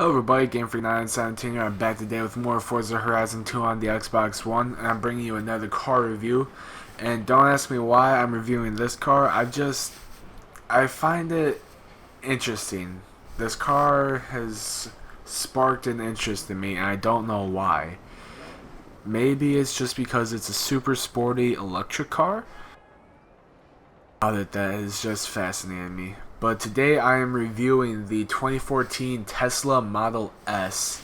Hello everybody, GameFreak917 here. I'm back today with more Forza Horizon 2 on the Xbox One, and I'm bringing you another car review. And don't ask me why I'm reviewing this car. I find it interesting. This car has sparked an interest in me, and I don't know why. Maybe it's just because it's a super sporty electric car. That has just fascinated me. But today I am reviewing the 2014 Tesla Model S.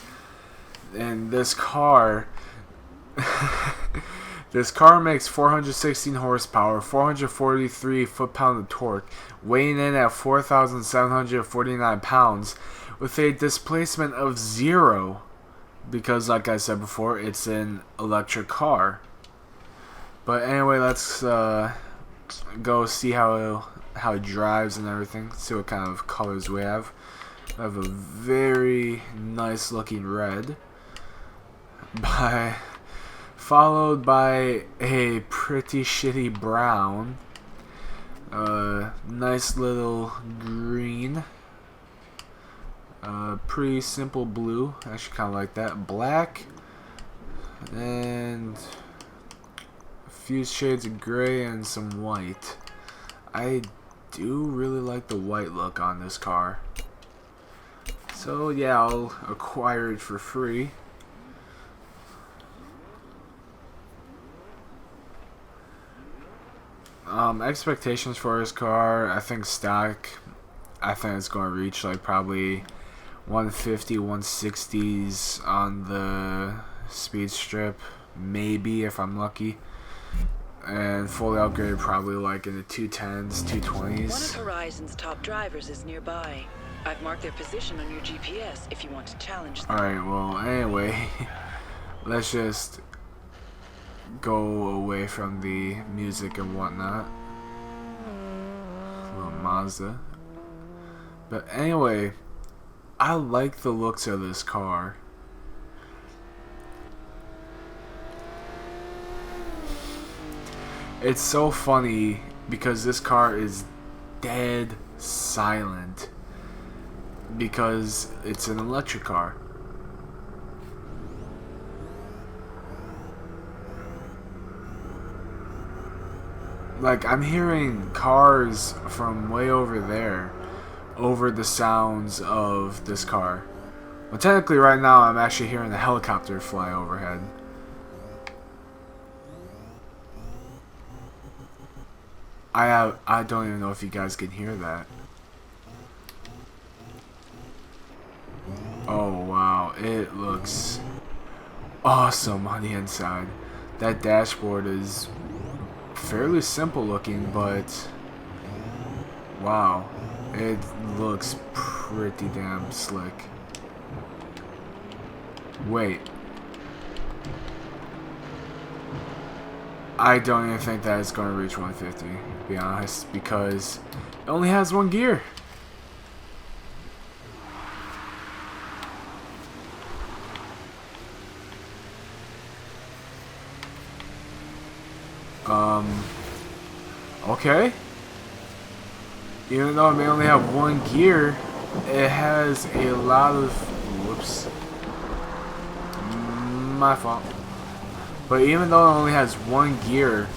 And this car this car makes 416 horsepower, 443 foot-pound of torque, weighing in at 4,749 pounds with a displacement of 0 because, like I said before, it's an electric car. But anyway, let's go see how it drives and everything. See what kind of colors we have. We have a very nice looking red, followed by a pretty shitty brown, nice little green, pretty simple blue. I actually kind of like that. Black, and few shades of gray and some white. I do really like the white look on this car. So yeah, I'll acquire it for free. Expectations for this car, I think stock, I think it's going to reach like probably 150, 160s on the speed strip, maybe if I'm lucky. And fully upgraded probably like in the 210s, 220s. One of Horizon's top drivers is nearby. I've marked their position on your GPS if you want to challenge them. Alright, well, anyway, let's just go away from the music and whatnot. Little Mazda. But anyway, I like the looks of this car. It's so funny because this car is dead silent because it's an electric car. Like, I'm hearing cars from way over there over the sounds of this car. Well, technically right now I'm actually hearing a helicopter fly overhead. I don't even know if you guys can hear that. Oh wow, it looks awesome on the inside. That dashboard is fairly simple looking, but wow, it looks pretty damn slick. Wait, I don't even think that it's going to reach 150, to be honest, because it only has one gear. Okay. Even though it may only have one gear, it has a lot of... Whoops. My fault. But even though it only has one gear,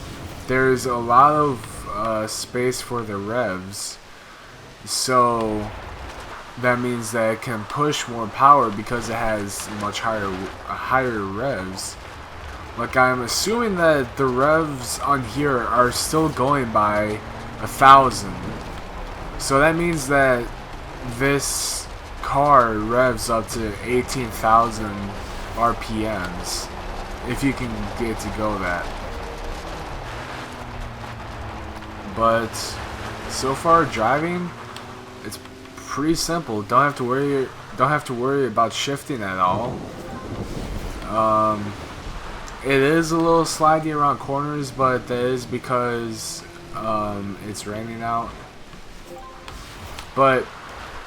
there's a lot of space for the revs. So that means that it can push more power because it has much higher revs. Like, I'm assuming that the revs on here are still going by 1,000. So that means that this car revs up to 18,000 RPMs. If you can get to go that. But so far driving, it's pretty simple. Don't have to worry about shifting at all. It is a little slidey around corners, but that is because it's raining out. But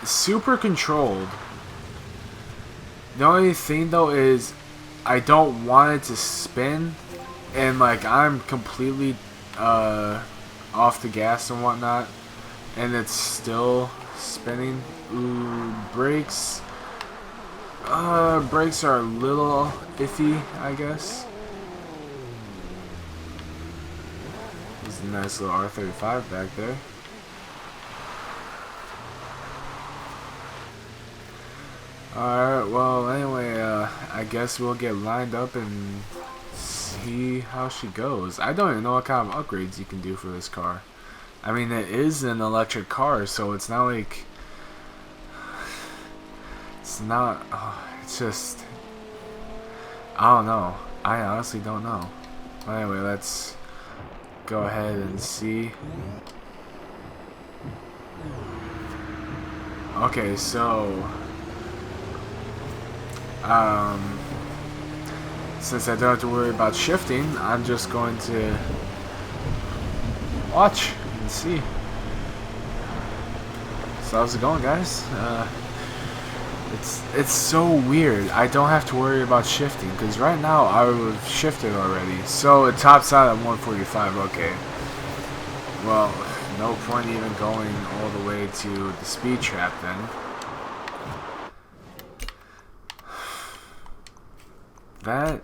super controlled. The only thing though is I don't want it to spin, and like I'm completely off the gas and whatnot, and it's still spinning. Ooh, brakes. Brakes are a little iffy, I guess. There's a nice little R35 back there. Alright, well, anyway, I guess we'll get lined up and see how she goes. I don't even know what kind of upgrades you can do for this car. I mean, it is an electric car, so it's not like... It's not... it's just... I don't know. I honestly don't know. But anyway, let's go ahead and see. Okay, so... since I don't have to worry about shifting, I'm just going to watch and see. So how's it going, guys? It's so weird. I don't have to worry about shifting because right now I was shifted already. So it tops out at 145. Okay. Well, no point even going all the way to the speed trap then. That,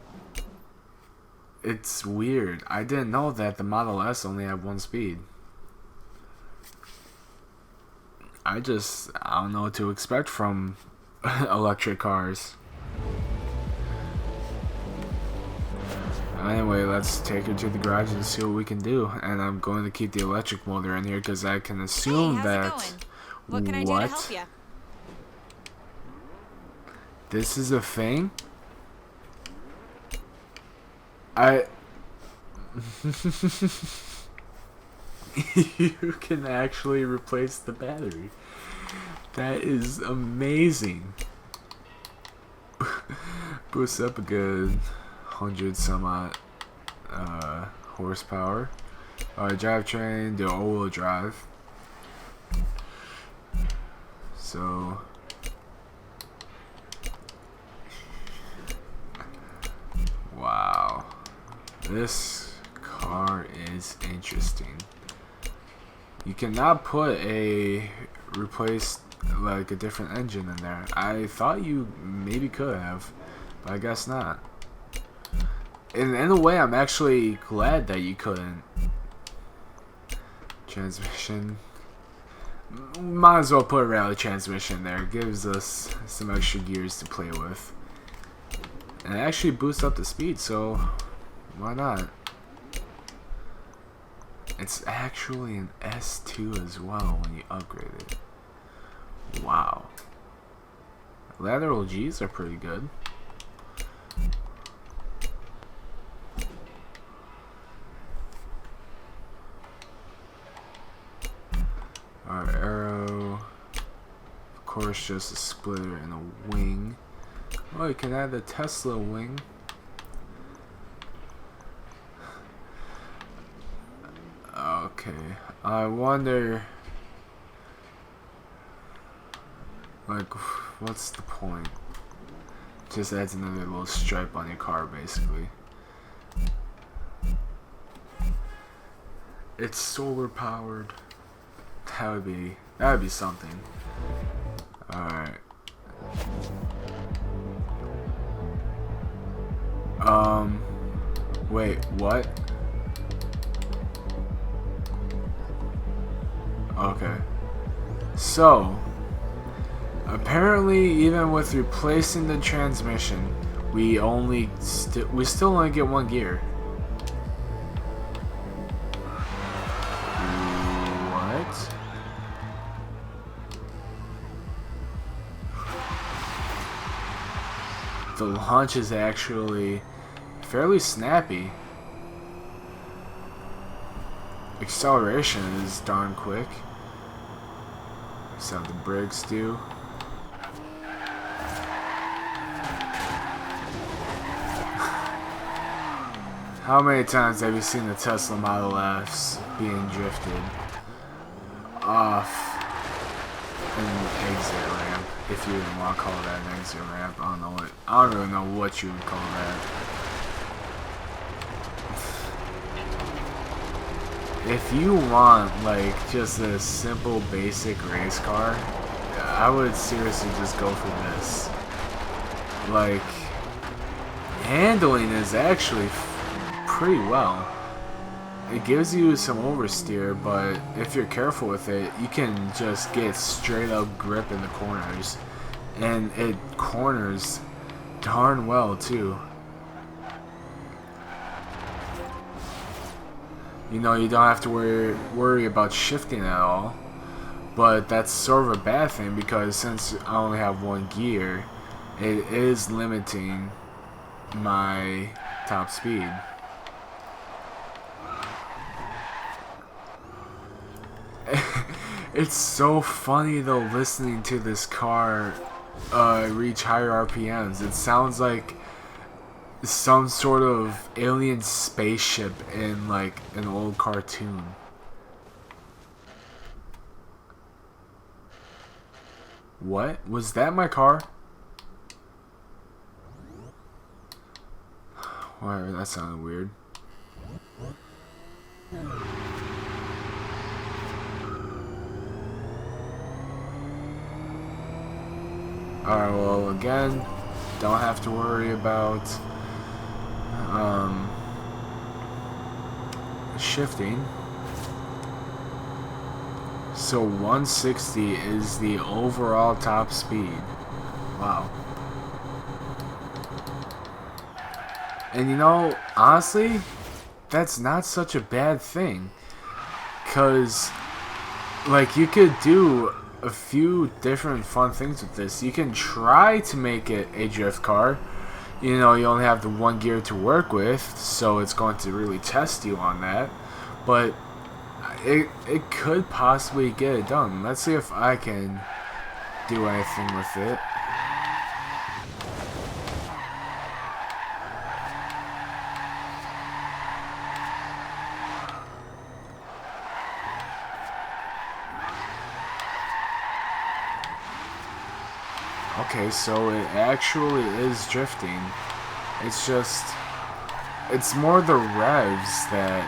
it's weird. I didn't know that the Model S only had one speed. I don't know what to expect from electric cars. Anyway, let's take her to the garage and see what we can do. And I'm going to keep the electric motor in here because I can assume that... What can I do to help you? This is a thing? You can actually replace the battery. That is amazing. Boosts up a good 100 some odd horsepower. Drivetrain, the all-wheel drive. So wow. This car is interesting. You cannot put like a different engine in there. I thought you maybe could have, but I guess not. In a way, I'm actually glad that you couldn't. Transmission. Might as well put a rally transmission there. It gives us some extra gears to play with. And it actually boosts up the speed, so why not? It's actually an S2 as well when you upgrade it. Wow. Lateral G's are pretty good. Our arrow. Of course, just a splitter and a wing. Oh, you can add the Tesla wing. Okay, I wonder, like, what's the point? Just adds another little stripe on your car, basically. It's solar powered. That would be something. Alright. Wait, what? Okay. So, apparently, even with replacing the transmission, we still only get one gear. What? The launch is actually fairly snappy. Acceleration is darn quick. That's how the brakes do. How many times have you seen the Tesla Model S being drifted off an exit ramp? If you even want to call that an exit ramp, I don't really know what you would call that. If you want like just a simple basic race car, I would seriously just go for this. like, handling is actually pretty well. It gives you some oversteer, but if you're careful with it, you can just get straight up grip in the corners. And it corners darn well too. You know, you don't have to worry about shifting at all. But that's sort of a bad thing, because since I only have one gear, it is limiting my top speed. It's so funny though, listening to this car reach higher RPMs. It sounds like some sort of alien spaceship in like an old cartoon. What? Was that my car? Whatever, that sounded weird. Alright, well, again, don't have to worry about shifting. So 160 is the overall top speed. Wow. And you know, honestly, that's not such a bad thing. 'Cause, like, you could do a few different fun things with this. You can try to make it a drift car. You know, you only have the one gear to work with, so it's going to really test you on that. But it could possibly get it done. Let's see if I can do anything with it. Okay, so it actually is drifting. It's just, it's more the revs that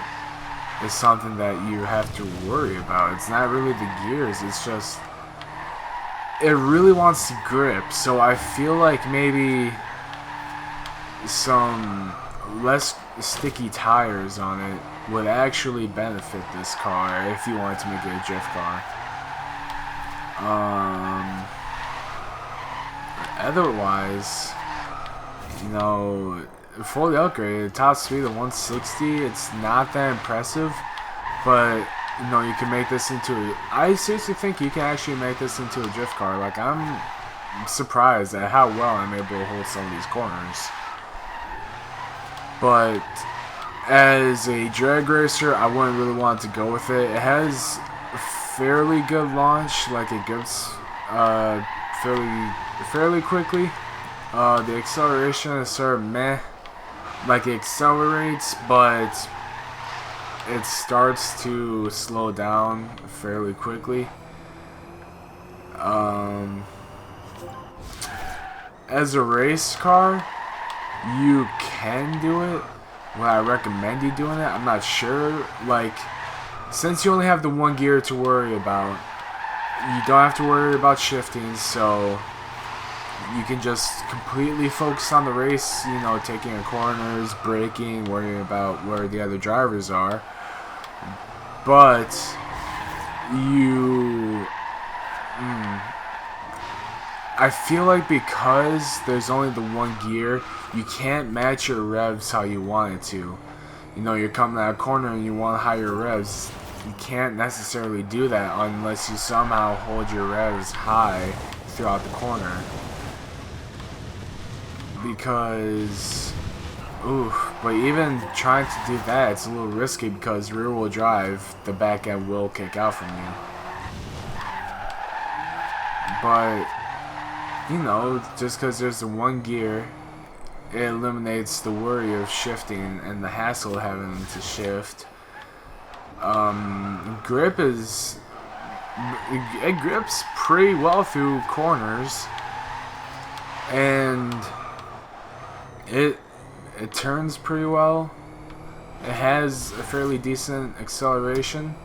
is something that you have to worry about. It's not really the gears, it's just, it really wants to grip. So I feel like maybe some less sticky tires on it would actually benefit this car if you wanted to make it a drift car. Otherwise, you know, fully upgraded, top speed of 160, it's not that impressive, but, you know, you can make this into I seriously think you can actually make this into a drift car. Like, I'm surprised at how well I'm able to hold some of these corners. But as a drag racer, I wouldn't really want to go with it. It has a fairly good launch, like it grips fairly quickly. The acceleration is sort of meh. Like, it accelerates, but it starts to slow down fairly quickly. As a race car, you can do it. Would I recommend you doing it? I'm not sure. Like, since you only have the one gear to worry about, you don't have to worry about shifting, so you can just completely focus on the race, you know, taking your corners, braking, worrying about where the other drivers are. But you... I feel like because there's only the one gear, you can't match your revs how you want it to. You know, you're coming out of a corner and you want higher revs. You can't necessarily do that unless you somehow hold your revs high throughout the corner. Because, but even trying to do that, it's a little risky because rear wheel drive, the back end will kick out from you. But, you know, just because there's the one gear, it eliminates the worry of shifting and the hassle of having to shift. Grip is, it grips pretty well through corners, and it turns pretty well. It has a fairly decent acceleration.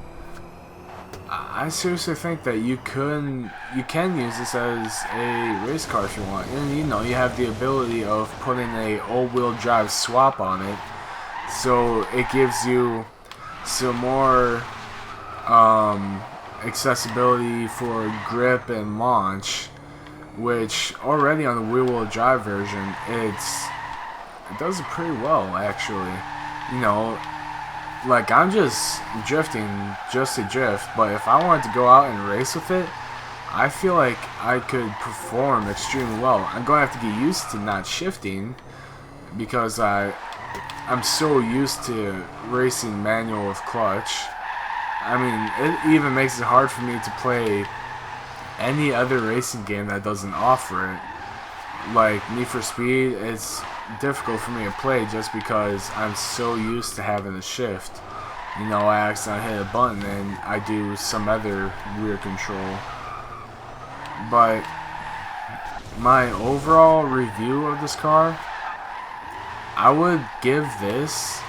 I seriously think that you can use this as a race car if you want, and you know you have the ability of putting a all-wheel drive swap on it, so it gives you some more accessibility for grip and launch, which already on the wheel-wheel drive version it does it pretty well actually. You know, like, I'm just drifting just to drift, but if I wanted to go out and race with it, I feel like I could perform extremely well. I'm going to have to get used to not shifting because I'm so used to racing manual with clutch. I mean, it even makes it hard for me to play any other racing game that doesn't offer it. Like Need for Speed, it's difficult for me to play just because I'm so used to having a shift. You know, I accidentally hit a button and I do some other rear control. But my overall review of this car, I would give this,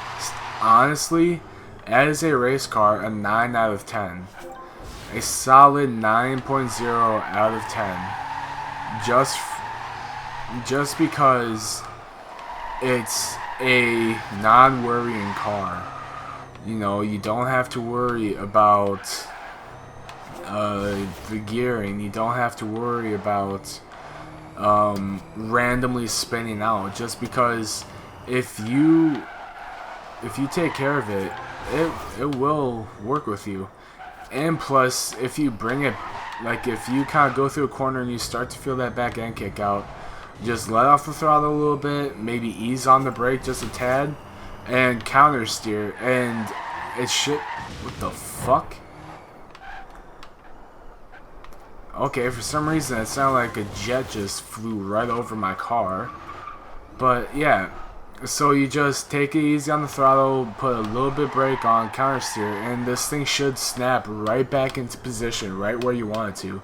honestly, as a race car, a 9 out of 10. A solid 9.0 out of 10. Just because it's a non-worrying car. You know, you don't have to worry about the gearing. You don't have to worry about randomly spinning out. Just because if you take care of it, it will work with you. And plus, if you bring it, like if you kind of go through a corner and you start to feel that back end kick out, just let off the throttle a little bit, maybe ease on the brake just a tad, and counter steer, and it should... What the fuck? Okay, for some reason it sounded like a jet just flew right over my car. But yeah, so you just take it easy on the throttle, put a little bit brake on, counter steer, and this thing should snap right back into position, right where you want it to.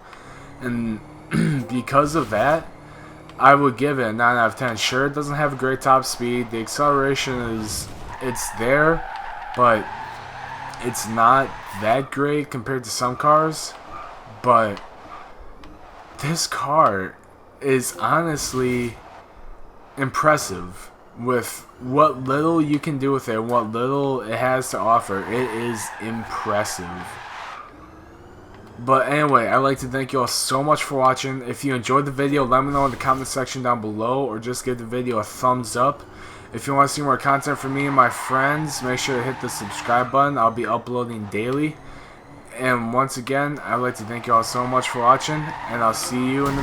And because of that, I would give it a 9 out of 10. Sure, it doesn't have a great top speed. The acceleration it's there, but it's not that great compared to some cars. But this car is honestly impressive with what little you can do with it, what little it has to offer. It is impressive. But anyway, I'd like to thank you all so much for watching. If you enjoyed the video, let me know in the comment section down below, or just give the video a thumbs up. If you want to see more content from me and my friends, make sure to hit the subscribe button. I'll be uploading daily. And once again, I'd like to thank you all so much for watching, and I'll see you in the